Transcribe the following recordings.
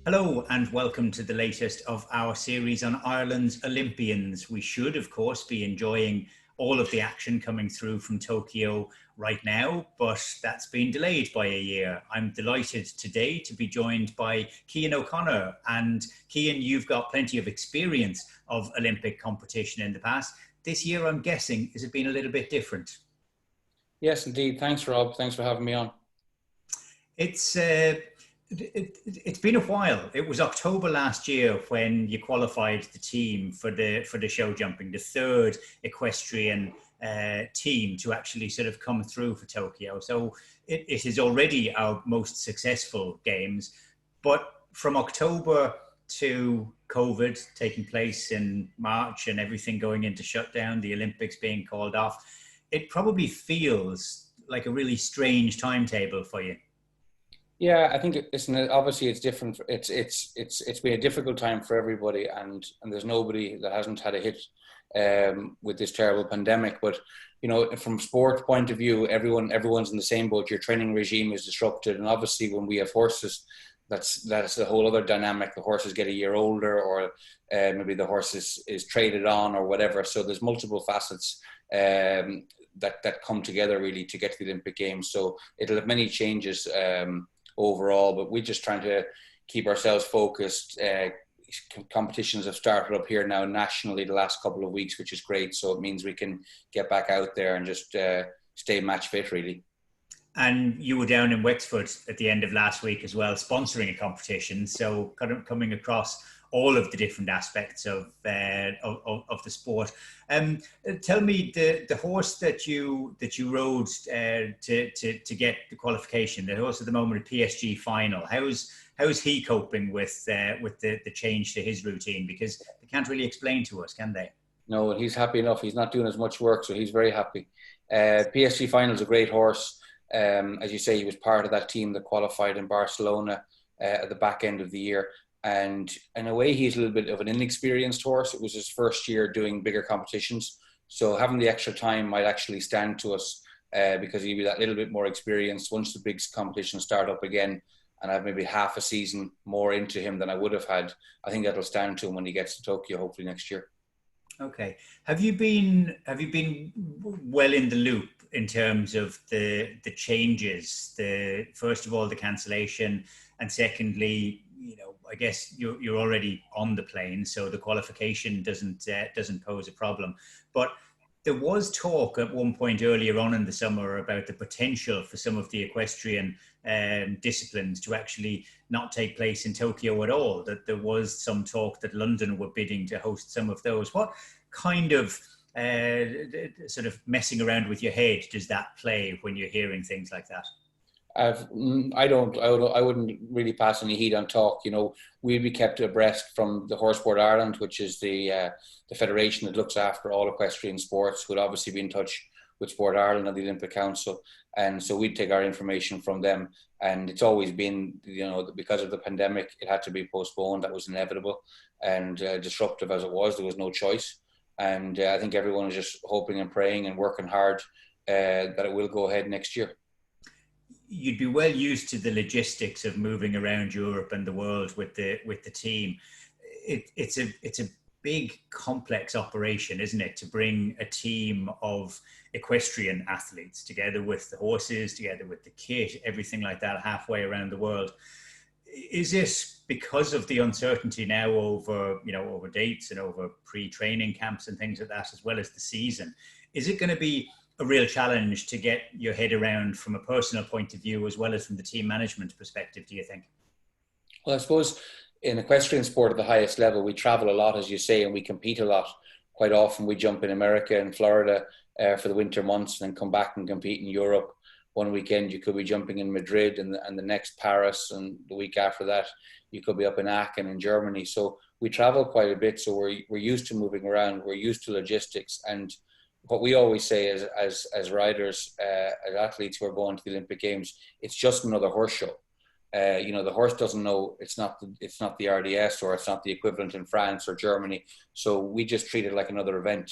Hello and welcome to the latest of our series on Ireland's Olympians. We should, of course, be enjoying all of the action coming through from Tokyo right now, but that's been delayed by a year. I'm delighted today to be joined by Cian O'Connor. And Cian, you've got plenty of experience of Olympic competition in the past. This year, I'm guessing, has it been a little bit different? Yes, indeed. Thanks, Rob. Thanks for having me on. It's been a while. It was October last year when you qualified the team for the show jumping, the third equestrian team to actually sort of come through for Tokyo. So it is already our most successful games. But from October to COVID taking place in March and everything going into shutdown, the Olympics being called off, it probably feels like a really strange timetable for you. Yeah, I think obviously it's different. It's been a difficult time for everybody, and there's nobody that hasn't had a hit with this terrible pandemic. But from sport point of view, everyone's in the same boat. Your training regime is disrupted, and obviously when we have horses, that's a whole other dynamic. The horses get a year older, or maybe the horse is traded on, or whatever. So there's multiple facets that come together really to get to the Olympic Games. So it'll have many changes overall, but we're just trying to keep ourselves focused. Competitions have started up here now nationally the last couple of weeks, which is great. So it means we can get back out there and just stay match fit, really. And you were down in Wexford at the end of last week as well, sponsoring a competition. So kind of coming across all of the different aspects of the sport. Tell me, the horse that you rode to get the qualification, the horse at the moment, a PSG final. How's he coping with the change to his routine? Because they can't really explain to us, can they? No, he's happy enough. He's not doing as much work, so he's very happy. PSG final is a great horse. As you say, he was part of that team that qualified in Barcelona at the back end of the year. And in a way, he's a little bit of an inexperienced horse. It was his first year doing bigger competitions. So having the extra time might actually stand to us because he'll be that little bit more experienced once the big competitions start up again. And I have maybe half a season more into him than I would have had. I think that'll stand to him when he gets to Tokyo, hopefully next year. Okay. Have you been well in the loop in terms of the changes? First of all, the cancellation, and secondly, I guess you're already on the plane, so the qualification doesn't pose a problem. But there was talk at one point earlier on in the summer about the potential for some of the equestrian disciplines to actually not take place in Tokyo at all, that there was some talk that London were bidding to host some of those. What kind of sort of messing around with your head does that play when you're hearing things like that? I wouldn't really pass any heed on talk. We'll be kept abreast from the Horse Sport Ireland, which is the federation that looks after all equestrian sports. Would obviously be in touch with Sport Ireland and the Olympic Council, and so we'd take our information from them. And it's always been, because of the pandemic, it had to be postponed. That was inevitable, and disruptive as it was, there was no choice. And I think everyone is just hoping and praying and working hard that it will go ahead next year. You'd be well used to the logistics of moving around Europe and the world with the team. It's a big, complex operation, isn't it, to bring a team of equestrian athletes together with the horses, together with the kit, everything like that, halfway around the world. Is it because of the uncertainty now over dates and over pre-training camps and things like that, as well as the season? Is it going to be a real challenge to get your head around from a personal point of view as well as from the team management perspective, do you think? Well, I suppose in equestrian sport at the highest level, we travel a lot, as you say, and we compete a lot. Quite often we jump in America and Florida for the winter months and then come back and compete in Europe. One weekend you could be jumping in Madrid and the next Paris, and the week after that you could be up in Aachen in Germany. So we travel quite a bit, so we're used to moving around, we're used to logistics. And what we always say as riders, as athletes who are going to the Olympic Games, it's just another horse show. The horse doesn't know it's not the RDS, or it's not the equivalent in France or Germany. So we just treat it like another event.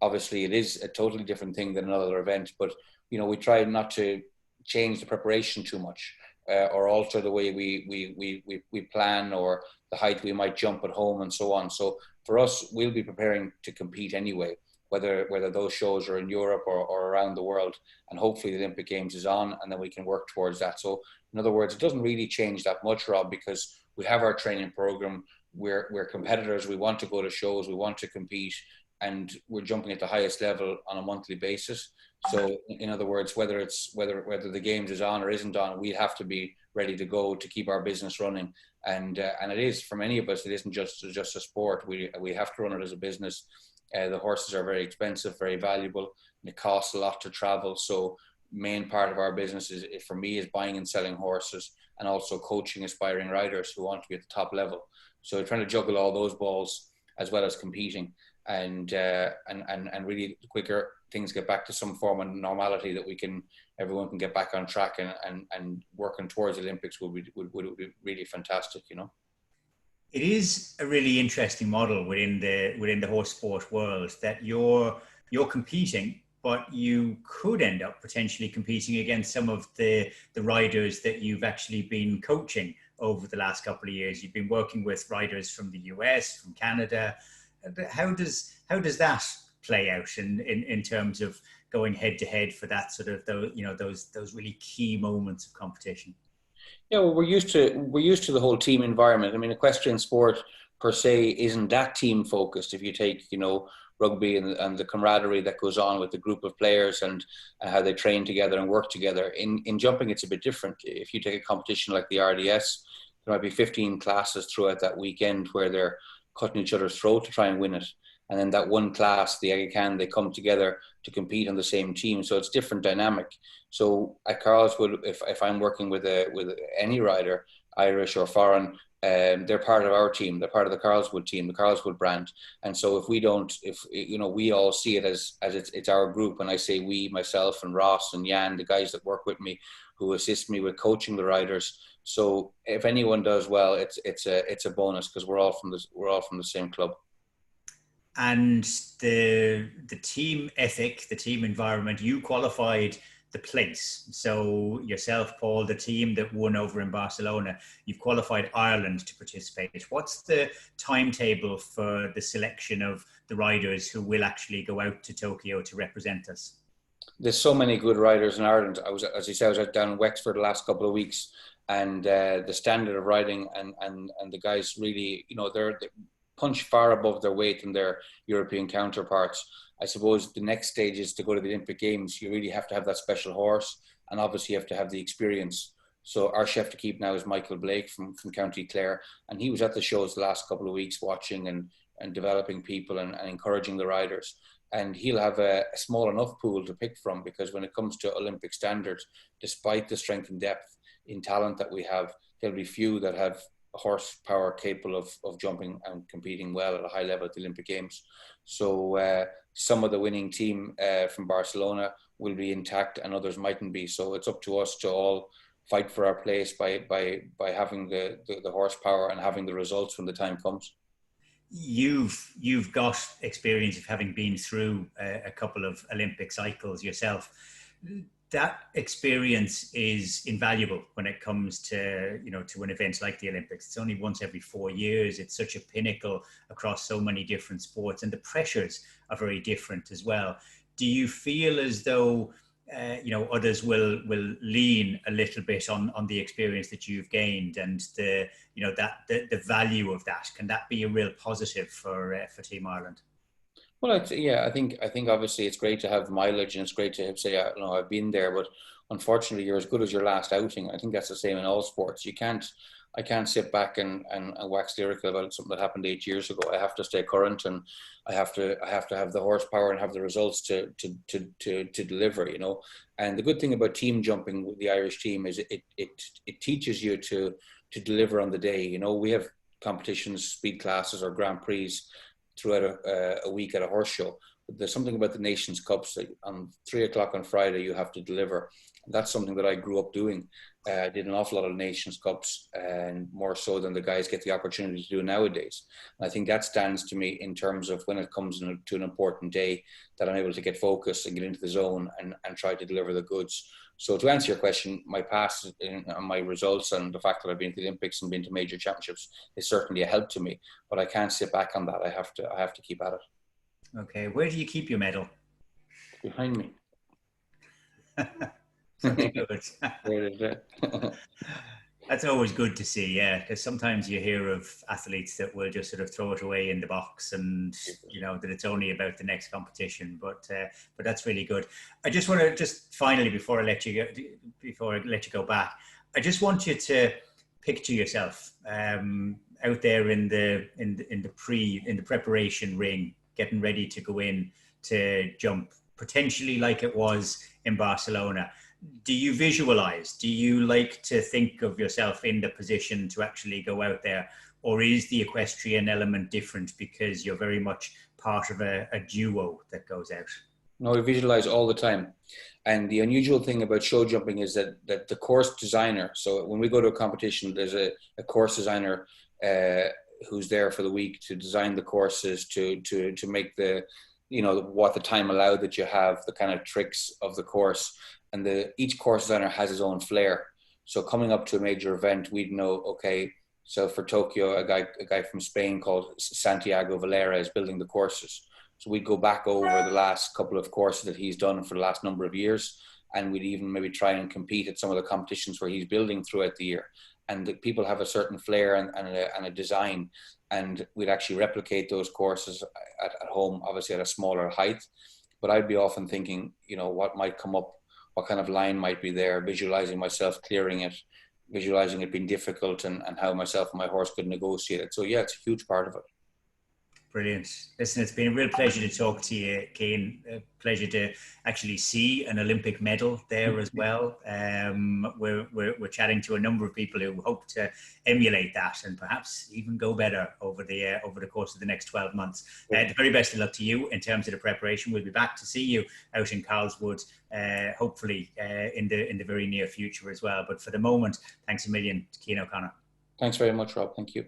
Obviously, it is a totally different thing than another event, but we try not to change the preparation too much. or alter the way we plan, or the height we might jump at home, and so on. So for us, we'll be preparing to compete anyway, whether those shows are in Europe or around the world, and hopefully the Olympic Games is on, and then we can work towards that. So in other words, it doesn't really change that much, Rob, because we have our training program. We're competitors. We want to go to shows. We want to compete, and we're jumping at the highest level on a monthly basis. So in other words, whether the Games is on or isn't on, we have to be ready to go to keep our business running. And it is, for many of us, it isn't just a sport. We have to run it as a business. The horses are very expensive, very valuable, and it costs a lot to travel. So main part of our business for me is buying and selling horses, and also coaching aspiring riders who want to be at the top level. So trying to juggle all those balls as well as competing, and really the quicker things get back to some form of normality, that everyone can get back on track, and working towards the Olympics would be really fantastic, you know. It is a really interesting model within the horse sport world, that you're competing, but you could end up potentially competing against some of the riders that you've actually been coaching over the last couple of years. You've been working with riders from the US, from Canada. How does that play out in terms of going head to head for that sort of those really key moments of competition? Yeah, well, we're used to the whole team environment. I mean, equestrian sport per se isn't that team focused. If you take, rugby and the camaraderie that goes on with the group of players, and how they train together and work together. In jumping, it's a bit different. If you take a competition like the RDS, there might be 15 classes throughout that weekend where they're cutting each other's throat to try and win it. And then that one class, the Agacan, they come together to compete on the same team. So it's different dynamic. So at Karlswood, if I'm working with any rider, Irish or foreign, they're part of our team. They're part of the Karlswood team, the Karlswood brand. And so we all see it as it's our group. And I say we, myself and Ross and Jan, the guys that work with me, who assist me with coaching the riders. So if anyone does well, it's a bonus, because we're all from the same club. And the team ethic, the team environment, you qualified the place. So yourself, Paul, the team that won over in Barcelona, you've qualified Ireland to participate. What's the timetable for the selection of the riders who will actually go out to Tokyo to represent us? There's so many good riders in Ireland. As you said, I was out down in Wexford the last couple of weeks, and the standard of riding and the guys really, they punch far above their weight in their European counterparts. I suppose the next stage is to go to the Olympic Games. You really have to have that special horse, and obviously you have to have the experience. So our chef to keep now is Michael Blake from County Clare, and he was at the shows the last couple of weeks watching and developing people and encouraging the riders. And he'll have a small enough pool to pick from, because when it comes to Olympic standards, despite the strength and depth in talent that we have, there'll be few that have horsepower capable of jumping and competing well at a high level at the Olympic Games. So some of the winning team from Barcelona will be intact, and others mightn't be. So it's up to us to all fight for our place by having the horsepower and having the results when the time comes. You've got experience of having been through a couple of Olympic cycles yourself. That experience is invaluable when it comes to an event like the Olympics. It's only once every 4 years. It's such a pinnacle across so many different sports, and the pressures are very different as well. Do you feel as though others will lean a little bit on the experience that you've gained, and the value of that? Can that be a real positive for Team Ireland? Well, I think obviously it's great to have mileage, and it's great to say, I've been there, but unfortunately you're as good as your last outing. I think that's the same in all sports. I can't sit back and wax lyrical about something that happened 8 years ago. I have to stay current, and I have to have the horsepower and have the results to deliver, And the good thing about team jumping with the Irish team is it teaches you to deliver on the day. We have competitions, speed classes or Grand Prix throughout a week at a horse show. But there's something about the Nations Cups that on 3 o'clock on Friday you have to deliver. And that's something that I grew up doing. I did an awful lot of Nations Cups, and more so than the guys get the opportunity to do nowadays. And I think that stands to me in terms of when it comes to an important day, that I'm able to get focused and get into the zone and try to deliver the goods. So to answer your question, my past and my results and the fact that I've been to the Olympics and been to major championships is certainly a help to me, but I can't sit back on that. I have to keep at it. Okay. Where do you keep your medal? Behind me. Very good. There it is. That's always good to see, yeah, because sometimes you hear of athletes that will just sort of throw it away in the box, and that it's only about the next competition. But that's really good. I just want to finally, before I let you go back, I just want you to picture yourself out there in the preparation ring, getting ready to go in to jump, potentially like it was in Barcelona. Do you visualize? Do you like to think of yourself in the position to actually go out there? Or is the equestrian element different because you're very much part of a duo that goes out? No, I visualize all the time. And the unusual thing about show jumping is that the course designer, so when we go to a competition, there's a course designer who's there for the week to design the courses, to make the, what the time allowed that you have, the kind of tricks of the course. And each course designer has his own flair. So coming up to a major event, we'd know, okay, so for Tokyo, a guy from Spain called Santiago Valera is building the courses. So we'd go back over the last couple of courses that he's done for the last number of years, and we'd even maybe try and compete at some of the competitions where he's building throughout the year. And the people have a certain flair and a design, and we'd actually replicate those courses at home, obviously at a smaller height. But I'd be often thinking, what might come up, what kind of line might be there, visualizing myself clearing it, visualizing it being difficult, and how myself and my horse could negotiate it. So yeah, it's a huge part of it. Brilliant. Listen, it's been a real pleasure to talk to you, Cian. A pleasure to actually see an Olympic medal there as well. We're chatting to a number of people who hope to emulate that and perhaps even go better over the course of the next 12 months. The very best of luck to you in terms of the preparation. We'll be back to see you out in Karlswood, hopefully in the very near future as well. But for the moment, thanks a million to Cian O'Connor. Thanks very much, Rob. Thank you.